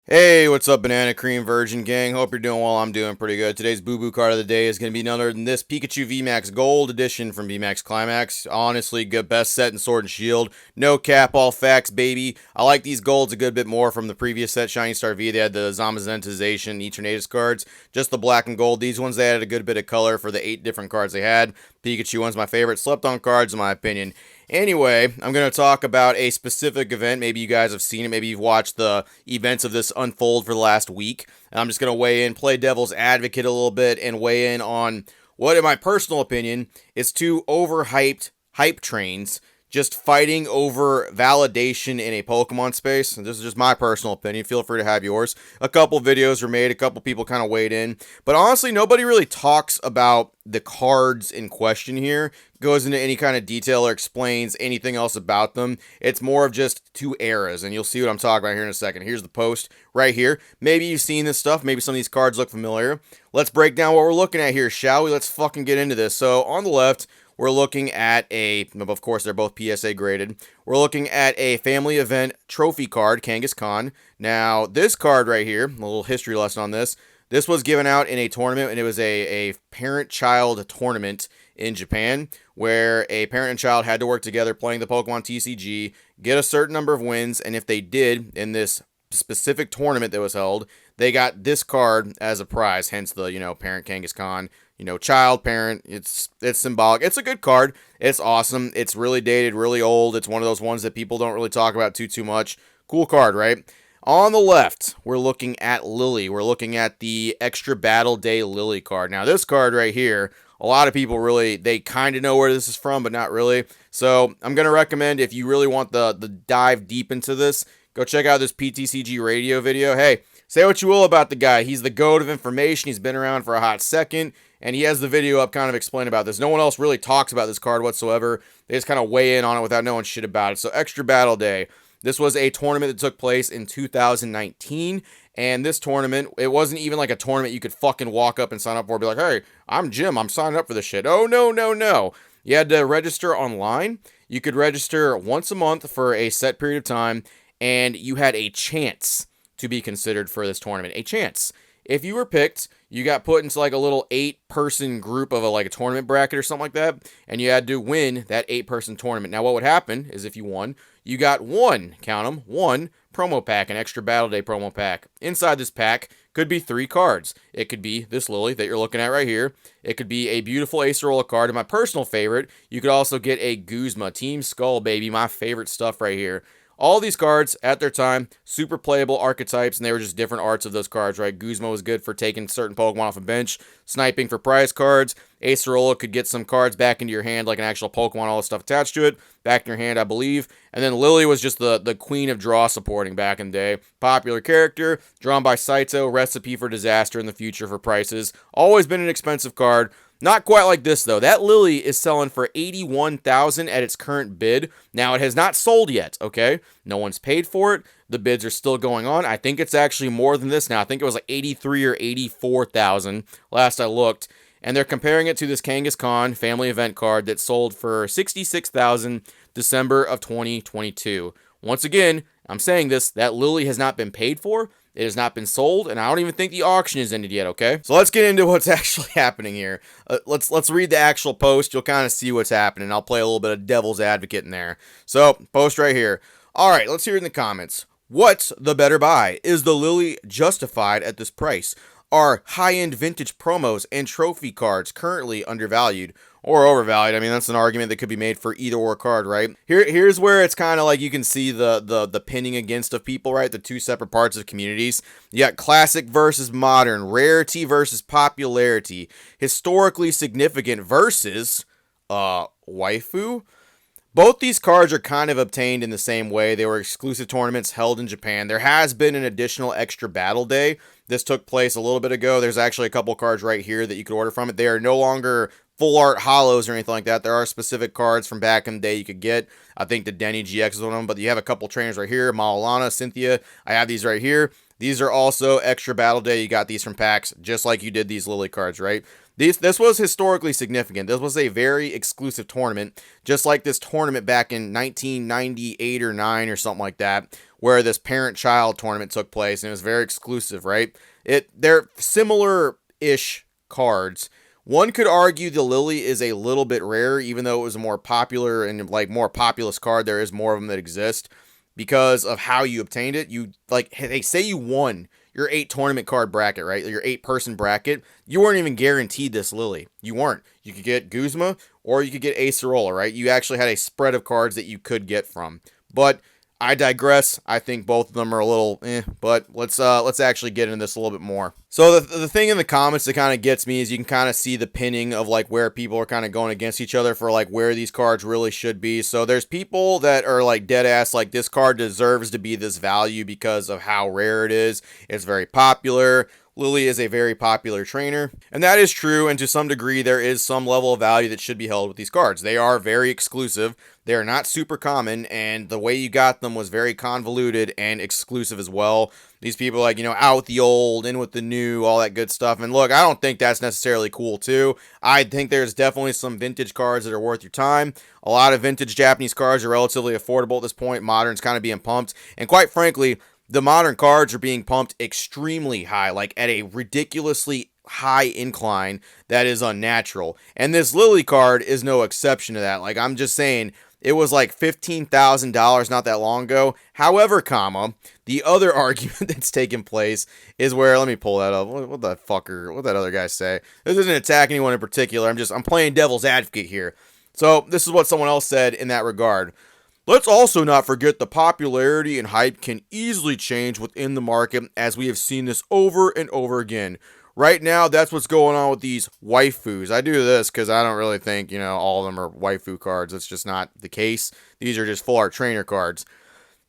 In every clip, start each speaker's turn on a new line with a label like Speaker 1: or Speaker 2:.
Speaker 1: Hey, what's up, Banana Cream Virgin Gang? Hope you're doing well. I'm doing pretty good. Today's Boo Boo card of the day is going to be none other than this Pikachu VMAX Gold Edition from VMAX Climax. Honestly, good best set in Sword and Shield. No cap, all facts, baby. I like these golds a good bit more from the previous set, Shiny Star V. They had the Zamazentization Eternatus cards. Just the black and gold. These ones, they added a good bit of color for the 8 different cards they had. Pikachu one's my favorite. Slept on cards, in my opinion. Anyway, I'm going to talk about a specific event. Maybe you guys have seen it. Maybe you've watched the events of this unfold for the last week. And I'm just going to weigh in, play devil's advocate a little bit, and weigh in on what, in my personal opinion, is two overhyped hype trains just fighting over validation in a Pokemon space. And this is just my personal opinion. Feel free to have yours. A couple videos were made. A couple people kind of weighed in. But honestly, nobody really talks about the cards in question here, goes into any kind of detail or explains anything else about them. It's more of just two eras, and you'll see what I'm talking about here in a second. Here's the post right here. Maybe you've seen this stuff. Maybe some of these cards look familiar. Let's break down what we're looking at here, shall we? Let's fucking get into this. So on the left, we're looking at of course, they're both PSA graded. We're looking at a family event trophy card, Kangaskhan. Now, this card right here, a little history lesson on this. This was given out in a tournament, and it was a parent-child tournament in Japan, where a parent and child had to work together playing the Pokemon TCG, get a certain number of wins, and if they did in this specific tournament that was held, they got this card as a prize, hence the, parent Kangaskhan. Child, parent, it's symbolic. It's a good card. It's awesome. It's really dated, really old. It's one of those ones that people don't really talk about too much. Cool card, right? On the left, we're looking at Lily. We're looking at the Extra Battle Day Lily card. Now, this card right here, a lot of people really, they kind of know where this is from, but not really. So, I'm going to recommend, if you really want the dive deep into this, go check out this PTCG radio video. Hey, say what you will about the guy. He's the goat of information. He's been around for a hot second, and he has the video up kind of explaining about this. No one else really talks about this card whatsoever. They just kind of weigh in on it without knowing shit about it. So, Extra Battle Day. This was a tournament that took place in 2019, and this tournament, it wasn't even like a tournament you could fucking walk up and sign up for and be like, hey, I'm Jim, I'm signing up for this shit. Oh, no. You had to register online. You could register once a month for a set period of time, and you had a chance to be considered for this tournament. A chance. If you were picked, you got put into like a little 8-person group of a tournament bracket or something like that, and you had to win that 8-person tournament. Now, what would happen is if you won, you got one promo pack, an Extra Battle Day promo pack. Inside this pack could be 3 cards. It could be this Lily that you're looking at right here. It could be a beautiful Acerola card, and my personal favorite, you could also get a Guzma, Team Skull, baby, my favorite stuff right here. All these cards, at their time, super playable archetypes, and they were just different arts of those cards, right? Guzma was good for taking certain Pokemon off a bench, sniping for prize cards. Acerola could get some cards back into your hand, like an actual Pokemon, all the stuff attached to it, back in your hand, I believe. And then Lily was just the queen of draw supporting back in the day. Popular character, drawn by Saito, recipe for disaster in the future for prices. Always been an expensive card. Not quite like this, though. That Lily is selling for $81,000 at its current bid. Now, it has not sold yet, okay? No one's paid for it. The bids are still going on. I think it's actually more than this now. I think it was like $83,000 or $84,000 last I looked. And they're comparing it to this Kangaskhan family event card that sold for $66,000 December of 2022. Once again, I'm saying this, that Lily has not been paid for. It has not been sold, and I don't even think the auction is ended yet, okay? So let's get into what's actually happening here. Let's read the actual post. You'll kind of see what's happening. I'll play a little bit of devil's advocate in there. So, post right here. All right, let's hear it in the comments. What's the better buy? Is the Lily justified at this price? Are high-end vintage promos and trophy cards currently undervalued or overvalued? I mean, that's an argument that could be made for either or card, right? Here's where it's kind of like you can see the pinning against of people, right? The two separate parts of communities. You got classic versus modern, rarity versus popularity, historically significant versus waifu. Both these cards are kind of obtained in the same way. They were exclusive tournaments held in Japan. There has been an additional Extra Battle Day. This took place a little bit ago. There's actually a couple cards right here that you could order from it. They are no longer full art holos or anything like that. There are specific cards from back in the day you could get. I think the Denny GX is one of them, but you have a couple trainers right here. Maulana, Cynthia. I have these right here. These are also Extra Battle Day. You got these from packs, just like you did these Lily cards, right? This was historically significant. This was a very exclusive tournament, just like this tournament back in 1998 or 9 or something like that, where this parent-child tournament took place, and it was very exclusive, right? They're similar-ish cards. One could argue the Lily is a little bit rare, even though it was a more popular and like more populous card. There is more of them that exist because of how you obtained it. You like, they say you won your 8 tournament card bracket, right? Your 8-person bracket. You weren't even guaranteed this Lily. You weren't. You could get Guzma or you could get Acerola, right? You actually had a spread of cards that you could get from. But I digress. I think both of them are a little but let's actually get into this a little bit more. So the thing in the comments that kind of gets me is you can kind of see the pinning of like where people are kind of going against each other for like where these cards really should be. So there's people that are like dead ass like this card deserves to be this value because of how rare it is. It's very popular. Lily is a very popular trainer, and that is true, and to some degree there is some level of value that should be held with these cards. They are very exclusive, they are not super common, and the way you got them was very convoluted and exclusive as well. These people like, out with the old, in with the new, all that good stuff, and look, I don't think that's necessarily cool too. I think there's definitely some vintage cards that are worth your time. A lot of vintage Japanese cards are relatively affordable at this point. Modern's kind of being pumped, and quite frankly, the modern cards are being pumped extremely high, like at a ridiculously high incline that is unnatural. And this Lily card is no exception to that. Like, I'm just saying, it was like $15,000 not that long ago. However, the other argument that's taking place is where, let me pull that up. What that other guy say? This isn't attacking anyone in particular. I'm playing devil's advocate here. So this is what someone else said in that regard. Let's also not forget the popularity and hype can easily change within the market, as we have seen this over and over again. Right now, that's what's going on with these waifus. I do this because I don't really think, all of them are waifu cards. It's just not the case. These are just full art trainer cards.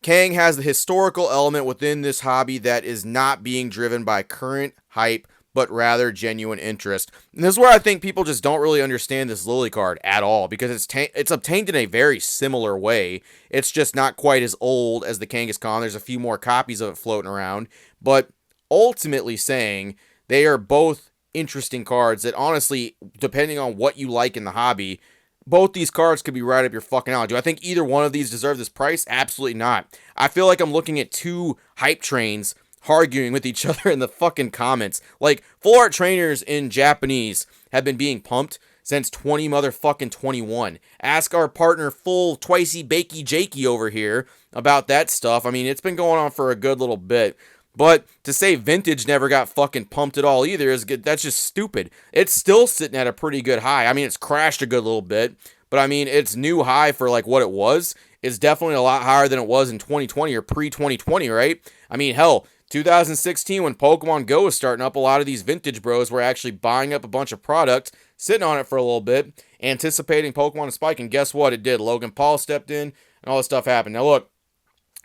Speaker 1: Kang has the historical element within this hobby that is not being driven by current hype, but rather genuine interest. And this is where I think people just don't really understand this Lily card at all, because it's obtained in a very similar way. It's just not quite as old as the Kangaskhan. There's a few more copies of it floating around, but ultimately saying they are both interesting cards that honestly, depending on what you like in the hobby, both these cards could be right up your fucking alley. Do I think either one of these deserve this price? Absolutely not. I feel like I'm looking at two hype trains arguing with each other in the fucking comments. Like, full art trainers in Japanese have been being pumped since 21. Ask our partner Full Twicey Bakey Jakey over here about that stuff. I mean, it's been going on for a good little bit. But to say vintage never got fucking pumped at all either is good. That's just stupid. It's still sitting at a pretty good high. I mean, it's crashed a good little bit, but I mean, its new high for like what it was is definitely a lot higher than it was in 2020 or pre-2020, right? I mean, hell, 2016, when Pokemon Go was starting up, a lot of these vintage bros were actually buying up a bunch of product, sitting on it for a little bit, anticipating Pokemon to spike, and guess what? It did. Logan Paul stepped in, and all this stuff happened. Now look,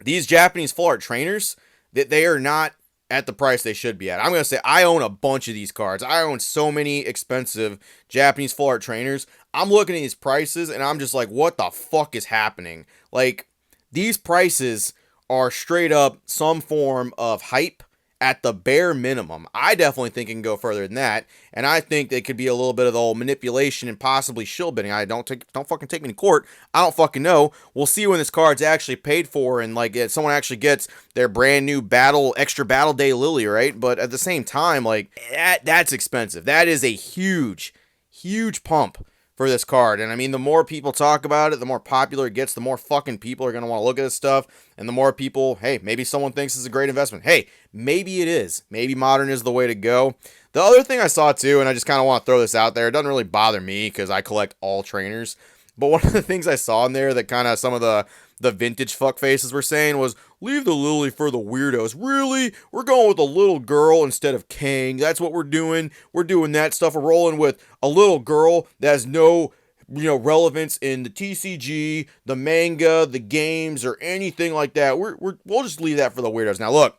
Speaker 1: these Japanese full art trainers, they are not at the price they should be at. I'm going to say I own a bunch of these cards. I own so many expensive Japanese full art trainers. I'm looking at these prices, and I'm just like, what the fuck is happening? Like, these prices are straight up some form of hype at the bare minimum. I definitely think it can go further than that, and I think it could be a little bit of the old manipulation and possibly shill bidding. Don't fucking take me to court. I don't fucking know. We'll see when this card's actually paid for, and like someone actually gets their brand new extra battle day Lily, right? But at the same time, like that's expensive. That is a huge pump for this card. And I mean, the more people talk about it, the more popular it gets, the more fucking people are going to want to look at this stuff. And the more people, hey, maybe someone thinks it's a great investment. Hey, maybe it is. Maybe modern is the way to go. The other thing I saw too, and I just kind of want to throw this out there, it doesn't really bother me because I collect all trainers. But one of the things I saw in there that kind of some of the vintage fuck faces were saying was, leave the Lily for the weirdos. Really? We're going with a little girl instead of Kang. That's what we're doing. We're doing that stuff. We're rolling with a little girl that has no, relevance in the TCG, the manga, the games, or anything like that. We'll just leave that for the weirdos. Now look,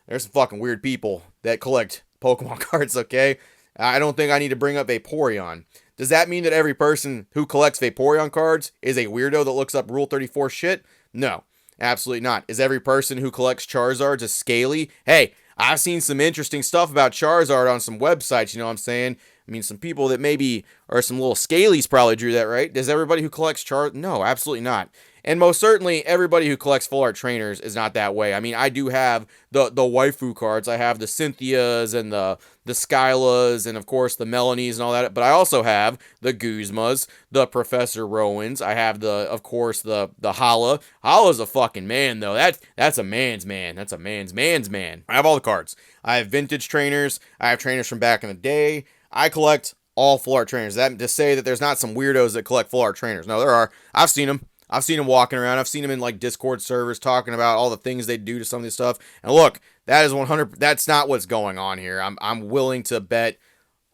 Speaker 1: there's some fucking weird people that collect Pokemon cards, okay? I don't think I need to bring up Vaporeon. Does that mean that every person who collects Vaporeon cards is a weirdo that looks up Rule 34 shit? No, absolutely not. Is every person who collects Charizards a scaly? Hey, I've seen some interesting stuff about Charizard on some websites, you know what I'm saying? I mean, some people that maybe are some little scalies probably drew that, right? Does everybody who collects Charizard? No, absolutely not. And most certainly, everybody who collects full art trainers is not that way. I mean, I do have the waifu cards. I have the Cynthias and the Skylas and, of course, the Melanies and all that. But I also have the Guzmas, the Professor Rowans. I have, of course, the Hala. Hala's a fucking man, though. That's a man's man. That's a man's man. I have all the cards. I have vintage trainers. I have trainers from back in the day. I collect all full art trainers. That to say that there's not some weirdos that collect full art trainers. No, there are. I've seen them. I've seen them walking around. I've seen them in like Discord servers talking about all the things they do to some of this stuff. And look, that is 100. That's not what's going on here. I'm willing to bet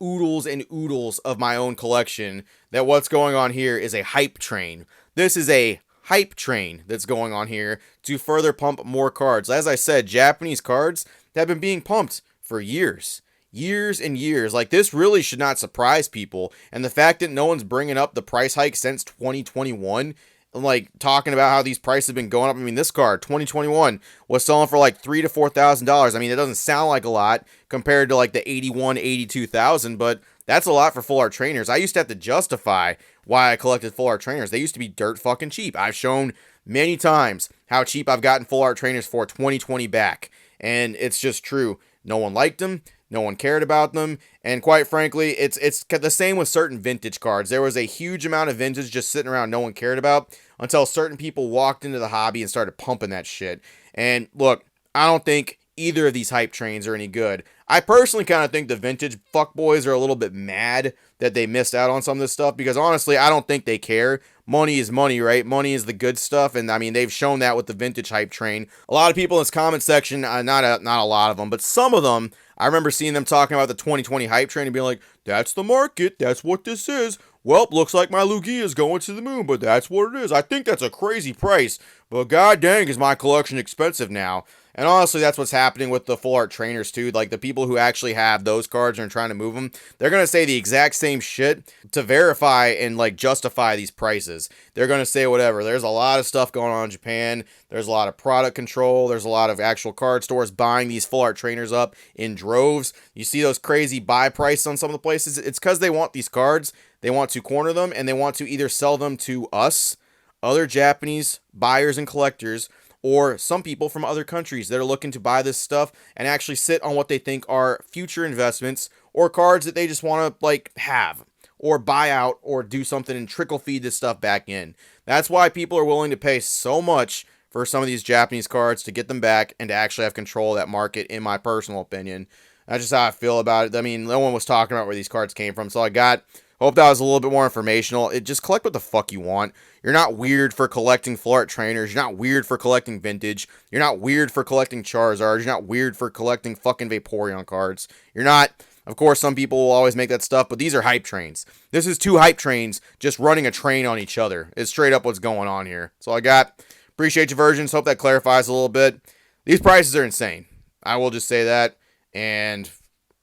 Speaker 1: oodles and oodles of my own collection that what's going on here is a hype train. This is a hype train that's going on here to further pump more cards. As I said, Japanese cards have been being pumped for years and years. Like, this really should not surprise people. And the fact that no one's bringing up the price hike since 2021, like talking about how these prices have been going up. I mean, this card 2021 was selling for like $3,000 to $4,000. I mean, it doesn't sound like a lot compared to like the 81, 82,000, but that's a lot for full art trainers. I used to have to justify why I collected full art trainers. They used to be dirt fucking cheap. I've shown many times how cheap I've gotten full art trainers for 2020 back, and it's just true. No one liked them. No one cared about them, and quite frankly, it's the same with certain vintage cards. There was a huge amount of vintage just sitting around no one cared about until certain people walked into the hobby and started pumping that shit. And look, I don't think either of these hype trains are any good. I personally kind of think the vintage fuckboys are a little bit mad that they missed out on some of this stuff, because honestly, I don't think they care. Money is money, right? Money is the good stuff, and I mean, they've shown that with the vintage hype train. A lot of people in this comment section, not a lot of them, but some of them, I remember seeing them talking about the 2020 hype train and being like, that's the market, that's what this is. Well, looks like my Lugia is going to the moon, but that's what it is. I think that's a crazy price, but god dang is my collection expensive now. And honestly, that's what's happening with the full art trainers too. Like, the people who actually have those cards and are trying to move them, they're going to say the exact same shit to verify and like justify these prices. They're going to say whatever. There's a lot of stuff going on in Japan. There's a lot of product control. There's a lot of actual card stores buying these full art trainers up in droves. You see those crazy buy prices on some of the places. It's because they want these cards. They want to corner them, and they want to either sell them to us, other Japanese buyers and collectors, or some people from other countries that are looking to buy this stuff and actually sit on what they think are future investments, or cards that they just want to like have or buy out or do something and trickle feed this stuff back in. That's why people are willing to pay so much for some of these Japanese cards to get them back and to actually have control of that market, in my personal opinion. That's just how I feel about it. I mean, no one was talking about where these cards came from, so I got... Hope that was a little bit more informational. Just collect what the fuck you want. You're not weird for collecting full art trainers. You're not weird for collecting vintage. You're not weird for collecting Charizards. You're not weird for collecting fucking Vaporeon cards. You're not. Of course, some people will always make that stuff, but these are hype trains. This is two hype trains just running a train on each other. It's straight up what's going on here. So I got. Appreciate your versions. Hope that clarifies a little bit. These prices are insane. I will just say that. And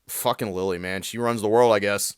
Speaker 1: fucking Lily, man. She runs the world, I guess.